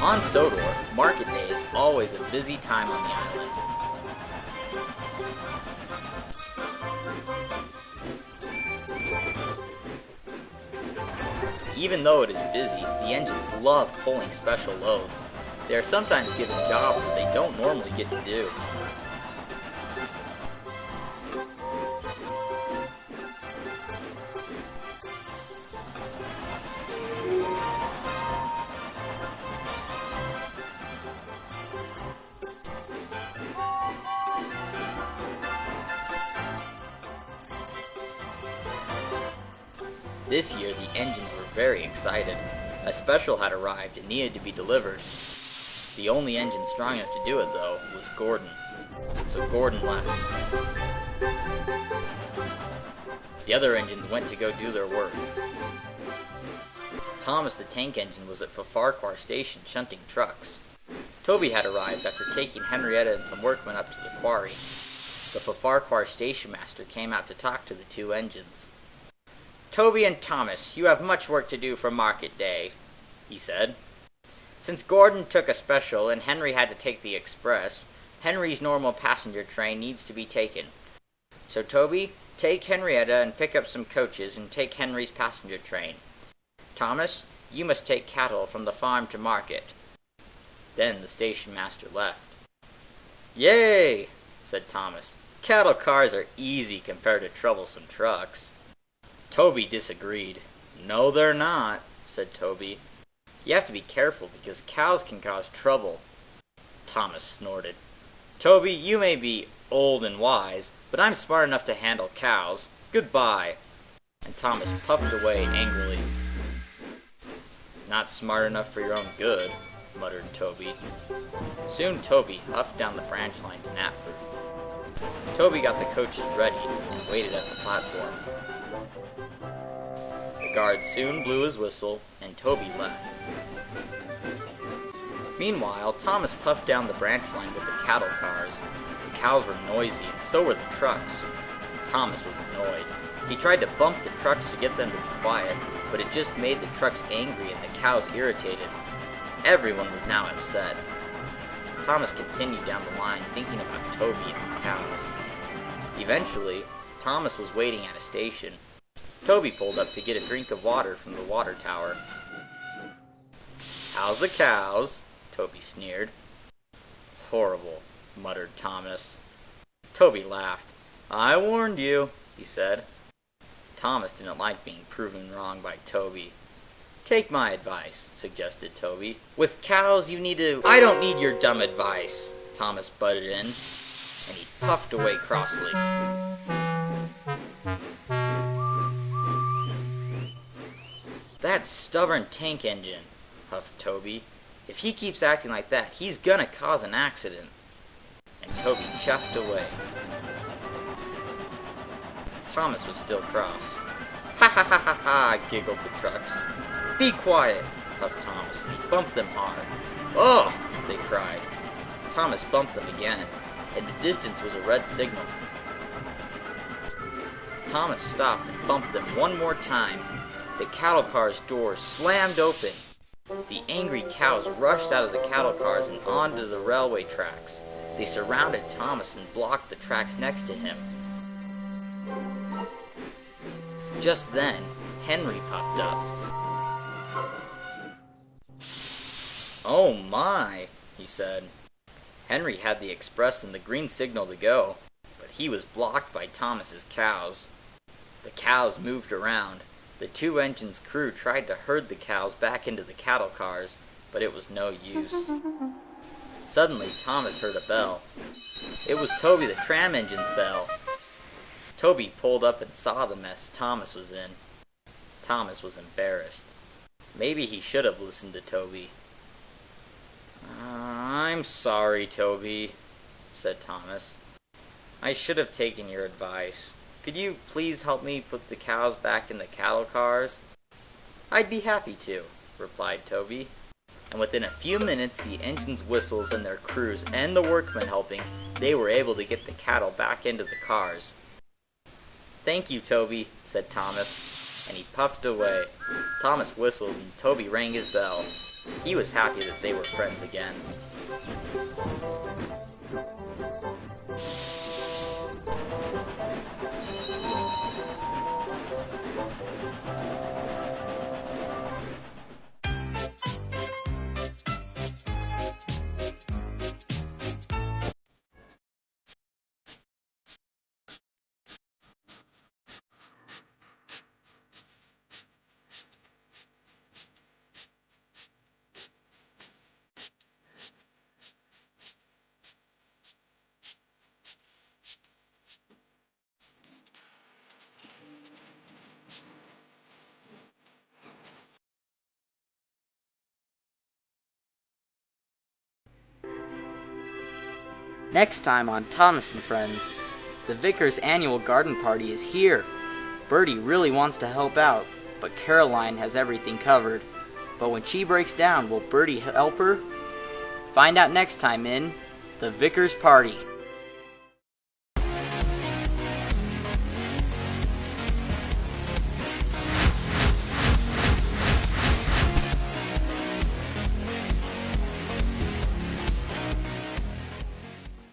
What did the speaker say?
On Sodor, market day is always a busy time on the island. Even though it is busy, the engines love pulling special loads. They are sometimes given jobs that they don't normally get to do. This year, the engines were very excited. A special had arrived and needed to be delivered. The only engine strong enough to do it, though, was Gordon. So Gordon left. The other engines went to go do their work. Thomas the tank engine was at Ffarquhar station shunting trucks. Toby had arrived after taking Henrietta and some workmen up to the quarry. The Ffarquhar station master came out to talk to the two engines. "Toby and Thomas, you have much work to do for market day," he said. "Since Gordon took a special and Henry had to take the express, Henry's normal passenger train needs to be taken. So Toby, take Henrietta and pick up some coaches and take Henry's passenger train. Thomas, you must take cattle from the farm to market." Then the station master left. "Yay," said Thomas. "Cattle cars are easy compared to troublesome trucks." Toby disagreed. "No, they're not," said Toby. "You have to be careful because cows can cause trouble." Thomas snorted. "Toby, you may be old and wise, but I'm smart enough to handle cows. Goodbye." And Thomas puffed away angrily. "Not smart enough for your own good," muttered Toby. Soon Toby huffed down the branch line to Knapford. Toby got the coaches ready and waited at the platform. The guard soon blew his whistle, and Toby left. Meanwhile, Thomas puffed down the branch line with the cattle cars. The cows were noisy, and so were the trucks. Thomas was annoyed. He tried to bump the trucks to get them to be quiet, but it just made the trucks angry and the cows irritated. Everyone was now upset. Thomas continued down the line, thinking about Toby and the cows. Eventually, Thomas was waiting at a station. Toby pulled up to get a drink of water from the water tower. "How's the cows?" Toby sneered. "Horrible," muttered Thomas. Toby laughed. "I warned you," he said. Thomas didn't like being proven wrong by Toby. "Take my advice," suggested Toby. "With cows, you need to—" "I don't need your dumb advice," Thomas butted in, and he puffed away crossly. "That stubborn tank engine," huffed Toby. "If he keeps acting like that, he's gonna cause an accident." And Toby chuffed away. Thomas was still cross. "Ha ha ha ha ha," giggled the trucks. "Be quiet," puffed Thomas, and he bumped them hard. "Ugh!" they cried. Thomas bumped them again. In the distance was a red signal. Thomas stopped and bumped them one more time. The cattle car's doors slammed open. The angry cows rushed out of the cattle cars and onto the railway tracks. They surrounded Thomas and blocked the tracks next to him. Just then, Henry puffed up. "Oh my," he said. Henry had the express and the green signal to go, but he was blocked by Thomas's cows. The cows moved around. The two engines' crew tried to herd the cows back into the cattle cars, but it was no use. Suddenly, Thomas heard a bell. It was Toby the tram engine's bell. Toby pulled up and saw the mess Thomas was in. Thomas was embarrassed. Maybe he should have listened to Toby. "I'm sorry, Toby," said Thomas. "I should have taken your advice. Could you please help me put the cows back in the cattle cars?" "I'd be happy to," replied Toby. And within a few minutes, the engines' whistles and their crews and the workmen helping, they were able to get the cattle back into the cars. "Thank you, Toby," said Thomas, and he puffed away. Thomas whistled and Toby rang his bell. He was happy that they were friends again. Next time on Thomas and Friends, the vicar's annual garden party is here. Bertie really wants to help out, but Caroline has everything covered. But when she breaks down, will Bertie help her? Find out next time in The Vicar's Party.